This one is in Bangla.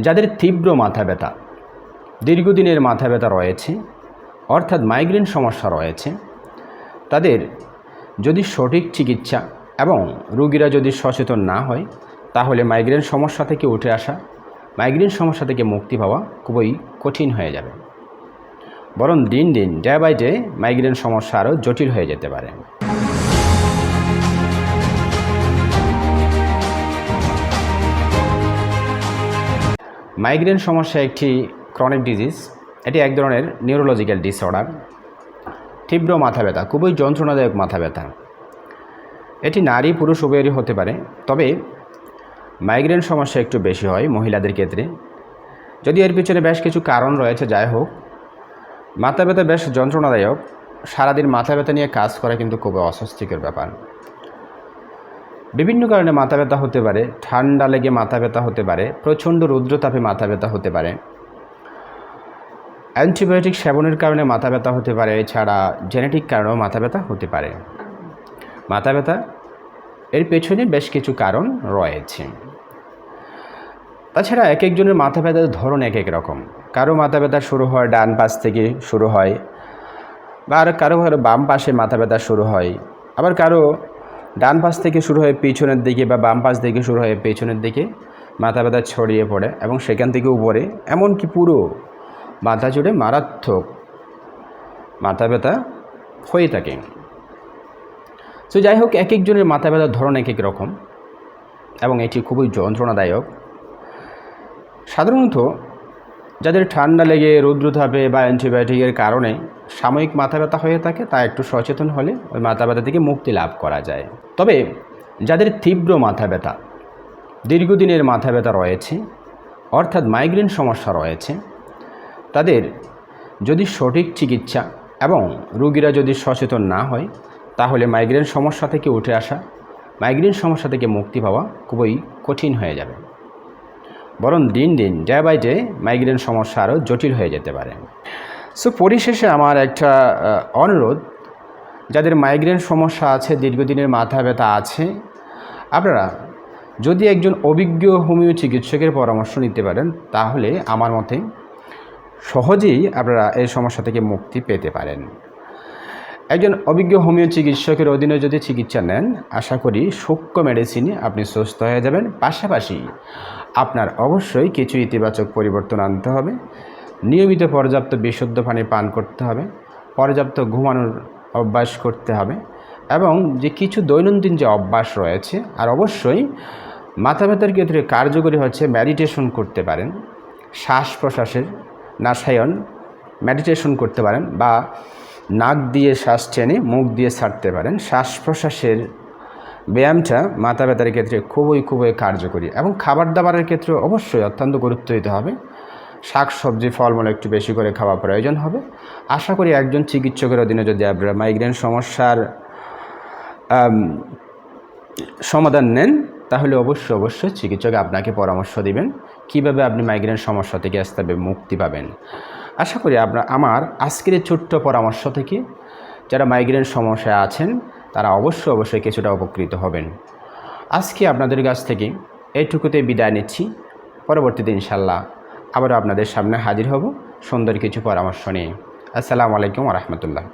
যাদের তীব্র মাথা ব্যথা, দীর্ঘদিনের মাথা ব্যথা রয়েছে, অর্থাৎ মাইগ্রেন সমস্যা রয়েছে, তাদের যদি সঠিক চিকিৎসা এবং রোগীরা যদি সচেতন না হয়, তাহলে মাইগ্রেন সমস্যা থেকে উঠে আসা, মাইগ্রেন সমস্যা থেকে মুক্তি পাওয়া খুবই কঠিন হয়ে যাবে। বরং দিন দিন ডে বাই ডে মাইগ্রেন সমস্যা আরও জটিল হয়ে যেতে পারে। মাইগ্রেন সমস্যা একটি ক্রনিক ডিজিজ। এটি এক ধরনের নিউরোলজিক্যাল ডিসঅর্ডার। তীব্র মাথা ব্যথা, খুবই যন্ত্রণাদায়ক মাথা ব্যথা। এটি নারী পুরুষ উভয়েরই হতে পারে, তবে মাইগ্রেন সমস্যা একটু বেশি হয় মহিলাদের ক্ষেত্রে। যদি এর পিছনে বেশ কিছু কারণ রয়েছে, যাই হোক, মাথা ব্যথা বেশ যন্ত্রণাদায়ক। সারাদিন মাথা ব্যথা নিয়ে কাজ করা কিন্তু খুবই অস্বস্তিকর ব্যাপার। বিভিন্ন কারণে মাথা ব্যথা হতে পারে। ঠান্ডা লেগে মাথা ব্যথা হতে পারে, প্রচণ্ড রৌদ্রতাপে মাথা ব্যথা হতে পারে, অ্যান্টিবায়োটিক সেবনের কারণে মাথা ব্যথা হতে পারে, এছাড়া জেনেটিক কারণেও মাথা ব্যথা হতে পারে। মাথা ব্যথা এর পেছনে বেশ কিছু কারণ রয়েছে। তাছাড়া এক একজনের মাথা ব্যথার ধরন এক এক রকম। কারো মাথা ব্যথা শুরু হয় ডান পাশ থেকে শুরু হয়, বা আর কারো বাম পাশে মাথা ব্যথা শুরু হয়, আবার কারো ডান পাশ থেকে শুরু হয়ে পিছনের দিকে বা বাম পাশ থেকে শুরু হয়ে পেছনের দিকে মাথা ব্যথা ছড়িয়ে পড়ে এবং সেখান থেকে উপরে, এমনকি পুরো মাথা জুড়ে মারাত্মক মাথা ব্যথা হয়ে থাকে। তো যাই হোক, এক একজনের মাথা ব্যথার ধরন এক এক রকম এবং এটি খুবই যন্ত্রণাদায়ক। সাধারণত যাদের ঠান্ডা লেগে রৌদ্রতাপে বা অ্যান্টিবায়োটিকের কারণে সাময়িক মাথা ব্যথা হয়ে থাকে, তা একটু সচেতন হলে ওই মাথা ব্যথা থেকে মুক্তি লাভ করা যায়। তবে যাদের তীব্র মাথা ব্যথা, দীর্ঘদিনের মাথা ব্যথা রয়েছে, অর্থাৎ মাইগ্রেন সমস্যা রয়েছে, তাদের যদি সঠিক চিকিৎসা এবং রোগীরা যদি সচেতন না হয়, তাহলে মাইগ্রেন সমস্যা থেকে উঠে আসা, মাইগ্রেন সমস্যা থেকে মুক্তি পাওয়া খুবই কঠিন হয়ে যাবে। বরং দিন দিন ডে বাই ডে মাইগ্রেন সমস্যা আরও জটিল হয়ে যেতে পারে। সো পরিশেষে আমার একটা অনুরোধ, যাদের মাইগ্রেন সমস্যা আছে, দীর্ঘদিনের মাথা ব্যথা আছে, আপনারা যদি একজন অভিজ্ঞ হোমিও চিকিৎসকের পরামর্শ নিতে পারেন, তাহলে আমার মতে সহজেই আপনারা এই সমস্যা থেকে মুক্তি পেতে পারেন। একজন অভিজ্ঞ হোমিও চিকিৎসকের অধীনে যদি চিকিৎসা নেন, আশা করি সূক্ষ্ম মেডিসিনে আপনি সুস্থ হয়ে যাবেন। পাশাপাশি আপনার অবশ্যই কিছু ইতিবাচক পরিবর্তন আনতে হবে। নিয়মিত পর্যাপ্ত বিশুদ্ধ পানি পান করতে হবে, পর্যাপ্ত ঘুমানোর অভ্যাস করতে হবে, এবং যে কিছু দৈনন্দিন যে অভ্যাস রয়েছে, আর অবশ্যই মাথা ব্যথার ক্ষেত্রে কার্যকরী হচ্ছে মেডিটেশন করতে পারেন, শ্বাস প্রশ্বাসের নাসায়ন মেডিটেশন করতে পারেন, বা নাক দিয়ে শ্বাস টেনে মুখ দিয়ে ছাড়তে পারেন। শ্বাস প্রশ্বাসের ব্যায়ামটা মাথা ব্যথার ক্ষেত্রে খুবই কার্যকরী। এবং খাবার দাবারের ক্ষেত্রে অবশ্যই অত্যন্ত গুরুত্ব দিতে হবে। শাক সবজি ফলমূল একটু বেশি করে খাওয়া প্রয়োজন হবে। আশা করি একজন চিকিৎসকের অধীনে যদি আপনারা মাইগ্রেন সমস্যার সমাধান নেন, তাহলে অবশ্যই চিকিৎসক আপনাকে পরামর্শ দিবেন কিভাবে আপনি মাইগ্রেন সমস্যা থেকে আস্তে মুক্তি পাবেন। আশা করি আমার আজকের এই ছোট্ট পরামর্শ থেকে যারা মাইগ্রেন সমস্যায় আছেন, তারা অবশ্যই কিছুটা উপকৃত হবেন। আজকে আপনাদের কাছ থেকে এইটুকুতে বিদায় নিচ্ছি। পরবর্তীতে ইনশাল্লাহ আবারও আপনাদের সামনে হাজির হব সুন্দর কিছু পরামর্শ নিয়ে। আসসালামু আলাইকুম ওয়া রাহমাতুল্লাহ।